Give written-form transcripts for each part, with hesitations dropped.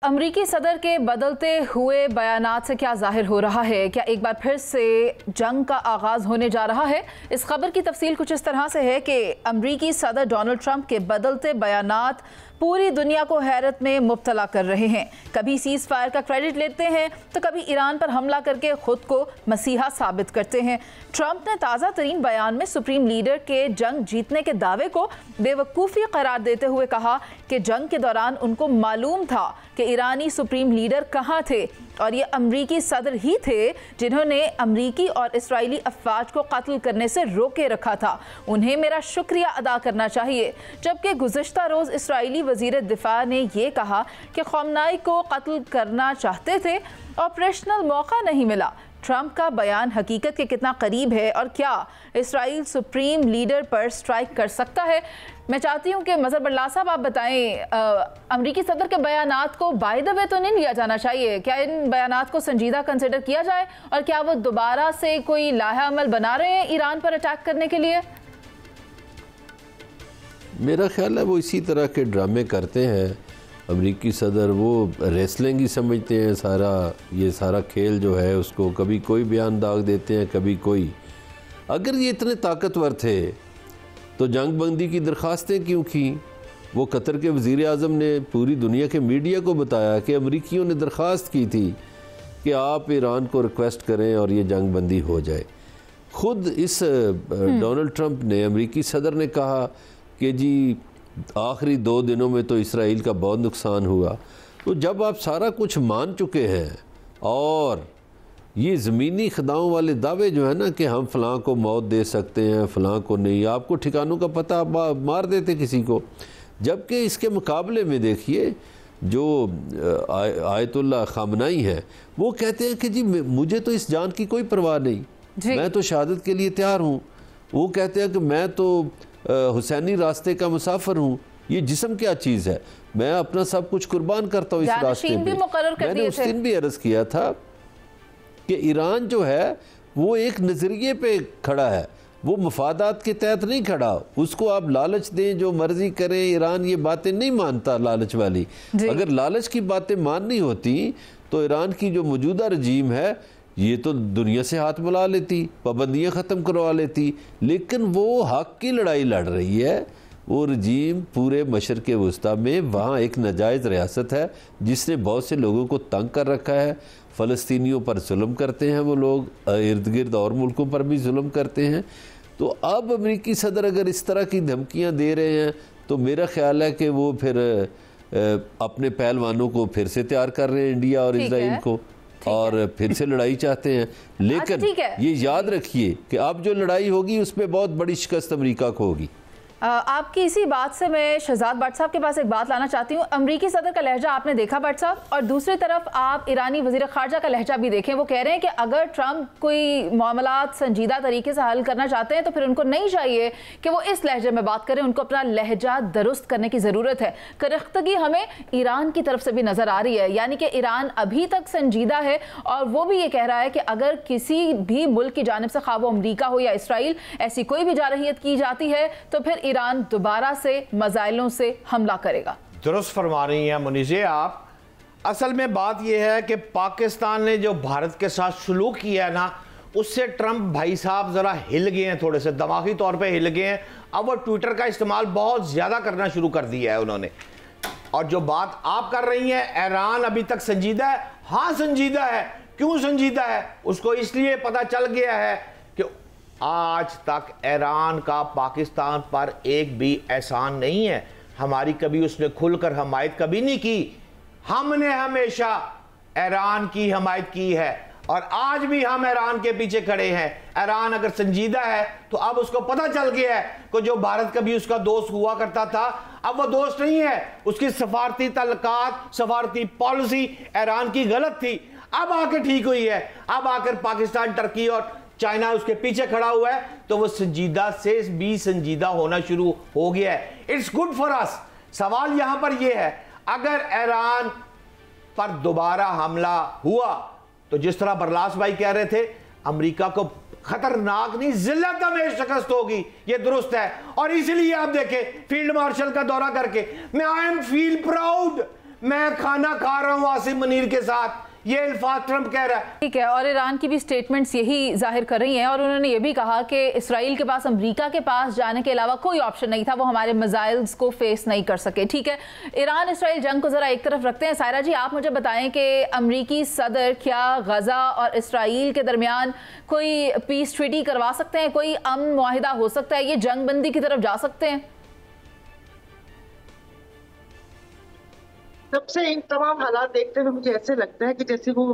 अमरीकी सदर के बदलते हुए बयानात से क्या जाहिर हो रहा है? क्या एक बार फिर से जंग का आगाज़ होने जा रहा है? इस खबर की तफसील कुछ इस तरह से है कि अमरीकी सदर डोनाल्ड ट्रंप के बदलते बयानात पूरी दुनिया को हैरत में मुब्तला कर रहे हैं। कभी सीज़ फायर का क्रेडिट लेते हैं तो कभी ईरान पर हमला करके खुद को मसीहा साबित करते हैं। ट्रंप ने ताज़ा तरीन बयान में सुप्रीम लीडर के जंग जीतने के दावे को बेवकूफ़ी करार देते हुए कहा कि जंग के दौरान उनको मालूम था कि ईरानी सुप्रीम लीडर कहाँ थे और ये अमरीकी सदर ही थे जिन्होंने अमरीकी और इस्राएली अफवाज को कत्ल करने से रोके रखा था। उन्हें मेरा शुक्रिया अदा करना चाहिए। जबकि गुज़िश्ता रोज़ इस्राएली वज़ीर दिफा ने यह कहा कि ख़ामनेई को कत्ल करना चाहते थे, ऑपरेशनल मौका नहीं मिला। ट्रंप का बयान हकीकत के कितना करीब है और क्या इस्राइल सुप्रीम लीडर पर स्ट्राइक कर सकता है? मैं चाहती हूं कि मज़हर बल्ला साहब आप बताएं, अमरीकी सदर के बयानात को बाय द वे तो नहीं लिया जाना चाहिए? क्या इन बयानात को संजीदा कंसिडर किया जाए और क्या वो दोबारा से कोई लाहा अमल बना रहे हैं ईरान पर अटैक करने के लिए? मेरा ख्याल है वो इसी तरह के ड्रामे करते हैं। अमरीकी सदर वो रेसलिंग ही समझते हैं ये सारा खेल जो है उसको, कभी कोई बयान दाग देते हैं कभी कोई। अगर ये इतने ताकतवर थे तो जंग बंदी की दरख्वास्तें क्यों की? वो कतर के वज़ीर आज़म ने पूरी दुनिया के मीडिया को बताया कि अमरीकियों ने दरख्वास्त की थी कि आप ईरान को रिक्वेस्ट करें और ये जंग बंदी हो जाए। ख़ुद इस डोनाल्ड ट्रंप ने, अमरीकी सदर ने कहा कि जी आखिरी 2 दिनों में तो इसराइल का बहुत नुकसान हुआ। तो जब आप सारा कुछ मान चुके हैं और ये ज़मीनी खदाओं वाले दावे जो है ना कि हम फ़लाँ को मौत दे सकते हैं, फ़लाँ को नहीं, आपको ठिकानों का पता मार देते किसी को। जबकि इसके मुकाबले में देखिए जो आयतुल्लाह ख़ामनेई है वो कहते हैं कि जी मुझे तो इस जान की कोई परवाह नहीं, मैं तो शहादत के लिए तैयार हूँ। वो कहते हैं कि मैं तो हुसैनी रास्ते का मुसाफिर हूँ। ये जिस्म क्या चीज़ है? मैं अपना सब कुछ कुर्बान करता हूँ इस रास्ते में। मैंने उस दिन भी अर्ज़ किया था कि ईरान जो है वो एक नज़रिए पे खड़ा है, वो मफादात के तहत नहीं खड़ा। उसको आप लालच दें, जो मर्जी करें, ईरान ये बातें नहीं मानता लालच वाली। अगर लालच की बातें माननी होती तो ईरान की जो मौजूदा रजीम है ये तो दुनिया से हाथ मिला लेती, पाबंदियाँ ख़त्म करवा लेती। लेकिन वो हक की लड़ाई लड़ रही है। वो रजीम पूरे मशरक़ वस्ता में वहाँ एक नाजायज़ रियासत है जिसने बहुत से लोगों को तंग कर रखा है। फ़लस्तीनियों पर जुल्म करते हैं वो लोग, इर्द गिर्द और मुल्कों पर भी जुल्म करते हैं। तो अब अमरीकी सदर अगर इस तरह की धमकियाँ दे रहे हैं तो मेरा ख्याल है कि वो फिर अपने पहलवानों को फिर से तैयार कर रहे हैं, इंडिया और इसराइल को, और फिर से लड़ाई चाहते हैं। लेकिन ये याद रखिए कि अब जो लड़ाई होगी उसमें बहुत बड़ी शिकस्त अमेरिका को होगी। आपकी इसी बात से मैं शहजाद भट्ट साहब के पास एक बात लाना चाहती हूँ। अमरीकी सदर का लहजा आपने देखा भट्ट साहब, और दूसरी तरफ आप ईरानी वज़ीर ख़ारजा का लहजा भी देखें। वो कह रहे हैं कि अगर ट्रंप कोई मामलात संजीदा तरीके से हल करना चाहते हैं तो फिर उनको नहीं चाहिए कि वो इस लहजे में बात करें, उनको अपना लहजा दुरुस्त करने की ज़रूरत है। करख्तगी हमें ईरान की तरफ से भी नज़र आ रही है, यानी कि ईरान अभी तक संजीदा है और वो भी ये कह रहा है कि अगर किसी भी मुल्क की जानिब से, खा वो अमरीका हो या इसराइल, ऐसी कोई भी जारहियत की जाती है तो फिर ईरान दोबारा से मज़ाइलों से हमला करेगा। दुरुस्त फरमा रही हैं मुनीज़े आप। असल में बात यह है कि पाकिस्तान ने जो भारत के साथ सलूक किया है ना, उससे ट्रंप भाई साहब ज़रा हिल गए हैं, थोड़े से दिमागी तौर पे हिल गए हैं। अब वो ट्विटर का इस्तेमाल बहुत ज़्यादा करना शुरू कर दिया है उन्होंने। और जो बात आप कर रही हैं, ईरान अभी तक संजीदा है। हाँ संजीदा है। क्यों संजीदा है? उसको इसलिए पता चल गया है कि आज तक ईरान का पाकिस्तान पर एक भी एहसान नहीं है। हमारी कभी उसने खुलकर हमायत कभी नहीं की। हमने हमेशा ईरान की हमायत की है और आज भी हम ईरान के पीछे खड़े हैं। ईरान अगर संजीदा है तो अब उसको पता चल गया है कि जो भारत कभी उसका दोस्त हुआ करता था अब वो दोस्त नहीं है। उसकी सफारती तल्लुकात, सफारती पॉलिसी ईरान की गलत थी, अब आकर ठीक हुई है। अब आकर पाकिस्तान, टर्की और चाइना उसके पीछे खड़ा हुआ है तो वो संजीदा से भी संजीदा होना शुरू हो गया है। It's good for us. सवाल यहां पर यह है, अगर ईरान पर दोबारा हमला हुआ तो जिस तरह बरलास भाई कह रहे थे, अमेरिका को खतरनाक नहीं, जिल्लत में शिकस्त होगी। ये दुरुस्त है। और इसलिए आप देखें फील्ड मार्शल का दौरा करके, मैं आई एम फील प्राउड, मैं खाना खा रहा हूं आसिम मुनीर के साथ, ये अल्फाज ट्रंप कह रहा है। ठीक है, और ईरान की भी स्टेटमेंट्स यही जाहिर कर रही हैं और उन्होंने ये भी कहा कि इसराइल के पास अमेरिका के पास जाने के अलावा कोई ऑप्शन नहीं था, वो हमारे मिसाइल्स को फेस नहीं कर सके। ठीक है, ईरान इसराइल जंग को जरा एक तरफ रखते हैं। सायरा जी, आप मुझे बताएं कि अमेरिकी सदर क्या गजा और इसराइल के दरमियान कोई पीस ट्रीटी करवा सकते हैं, कोई अमन मुआहिदा हो सकता है, ये जंग बंदी की तरफ जा सकते हैं? सबसे इन तमाम हालात देखते हुए मुझे ऐसे लगता है कि जैसे वो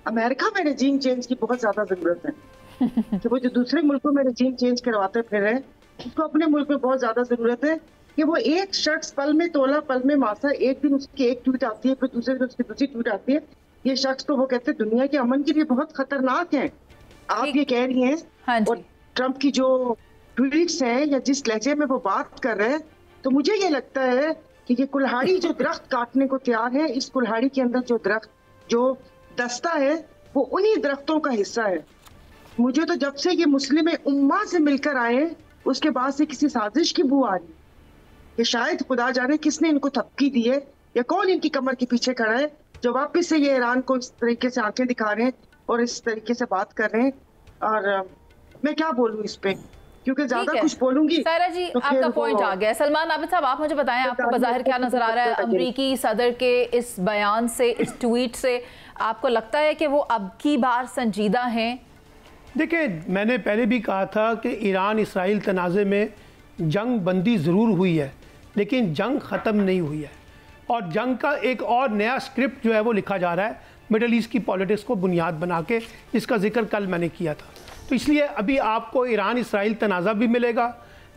अमेरिका में रजीम चेंज की बहुत ज्यादा जरूरत है कि वो जो दूसरे मुल्कों में रजीम चेंज करवाते फिर रहे, उसको अपने मुल्क में बहुत ज्यादा जरूरत है कि वो एक शख्स पल में तोला पल में मासा, एक दिन उसकी एक ट्वीट आती है, फिर दूसरे दिन उसकी दूसरी ट्वीट आती है, ये शख्स तो वो कहते हैं दुनिया के अमन के लिए बहुत खतरनाक है। आप ये कह रही हैं। हाँ जी। और ट्रंप की जो ट्वीट्स हैं या जिस लहजे में वो बात कर रहे हैं, तो मुझे ये लगता है कि ये कुल्हाड़ी जो दरख्त काटने को तैयार है, इस कुल्हाड़ी के अंदर जो दरख्त जो दस्ता है वो उन्हीं दरख्तों का हिस्सा है। मुझे तो जब से ये मुस्लिम उम्मा से मिलकर आए उसके बाद से किसी साजिश की बू आ रही कि शायद खुदा जाने किसने इनको थपकी दी है या कौन इनकी कमर के पीछे खड़ा है जो वापस से ये ईरान को इस तरीके से आंखें दिखा रहे हैं और इस तरीके से बात कर रहे हैं। और मैं क्या बोलूँ इस पे, क्योंकि ज्यादा कुछ बोलूंगी। सायरा जी, तो आपका पॉइंट आ गया। सलमान आबिद साहब, आप मुझे बताएं, आपको बज़ाहिर क्या नजर आ रहा है अमरीकी सदर के इस बयान से, इस ट्वीट से? आपको लगता है कि वो अब की बार संजीदा हैं? देखिए, मैंने पहले भी कहा था कि ईरान इसराइल तनाज़े में जंग बंदी ज़रूर हुई है, लेकिन जंग ख़त्म नहीं हुई है और जंग का एक और नया स्क्रिप्ट जो है वो लिखा जा रहा है मिडल ईस्ट की पॉलिटिक्स को बुनियाद बना के, जिसका जिक्र कल मैंने किया था। तो इसलिए अभी आपको ईरान इसराइल तनाज़ा भी मिलेगा,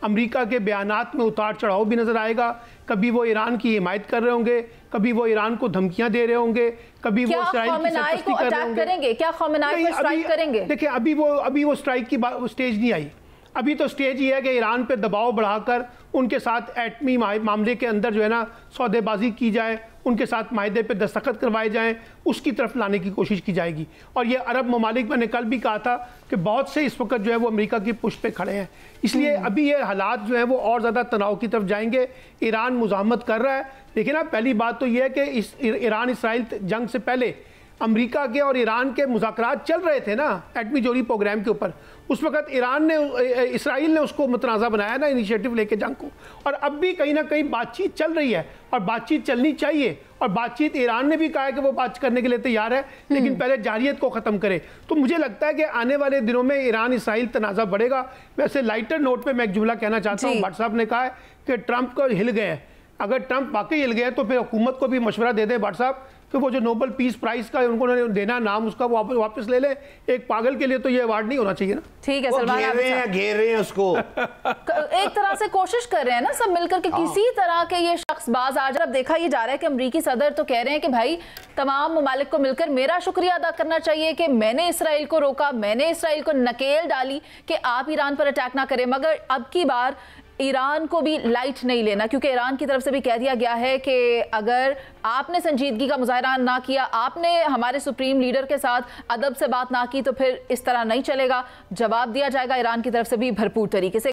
अमेरिका के बयानात में उतार चढ़ाव भी नज़र आएगा। कभी वो ईरान की हिमायत कर रहे होंगे, कभी वो ईरान को धमकियां दे रहे होंगे, कभी वो इसराइल की सरपरस्ती कर रहे होंगे। क्या ख़ामेनी को स्ट्राइक करेंगे? देखिए, अभी वो स्ट्राइक की स्टेज नहीं आई। अभी तो स्टेज ये है कि ईरान पे दबाव बढ़ाकर उनके साथ एटमी मामले के अंदर जो है ना सौदेबाजी की जाए, उनके साथ मायदे पे दस्तखत करवाए जाएं, उसकी तरफ लाने की कोशिश की जाएगी। और ये अरब ममालिक, मैंने कल भी कहा था कि बहुत से इस वक्त जो है वो अमेरिका की पुश पे खड़े हैं, इसलिए अभी ये हालात जो है वो और ज़्यादा तनाव की तरफ जाएंगे। ईरान मुज़ाहमत कर रहा है, लेकिन अब पहली बात तो ये है कि इस ईरान इसराइल जंग से पहले अमेरिका के और ईरान के मुज़ाकरात चल रहे थे ना एटमी जोड़ी प्रोग्राम के ऊपर। उस वक्त इसराइल ने उसको मुतनाज़ा बनाया ना, इनिशिएटिव लेके जंग को, और अब भी कहीं ना कहीं बातचीत चल रही है और बातचीत चलनी चाहिए। और बातचीत ईरान ने भी कहा है कि वो बात करने के लिए तैयार है, लेकिन पहले जारियत को ख़त्म करे। तो मुझे लगता है कि आने वाले दिनों में ईरान इसराइल तनाज़ा बढ़ेगा। वैसे लाइटर नोट पर मैं एक जुमला कहना चाहता हूँ। भट्ट साहब ने कहा है कि ट्रंप को हिल गए हैं। अगर ट्रंप वाकई हिल गए तो फिर हुकूमत को भी मशवरा दे दें भट्ट साहब कि वो जो नोबेल पीस प्राइज का उनको देना नाम, उसका वापस ले ले। एक पागल के लिए तो ये अवार्ड नहीं होना चाहिए ना। ठीक है, घेर रहे हैं उसको। एक तरह से कोशिश कर रहे हैं ना सब मिलकर के किसी तरह के ये शख्स बाज आ जाए। अब देखा ये जा रहा है कि अमरीकी सदर तो कह रहे हैं कि भाई तमाम ममालिक को मिलकर मेरा शुक्रिया अदा करना चाहिए कि मैंने इसराइल को रोका, मैंने इसराइल को नकेल डाली कि आप ईरान पर अटैक ना करें। मगर अब की बार ईरान को भी लाइट नहीं लेना, क्योंकि ईरान की तरफ से भी कह दिया गया है कि अगर आपने संजीदगी का मुजाहरा ना किया, आपने हमारे सुप्रीम लीडर के साथ अदब से बात ना की, तो फिर इस तरह नहीं चलेगा। जवाब दिया जाएगा ईरान की तरफ से भी भरपूर तरीके से।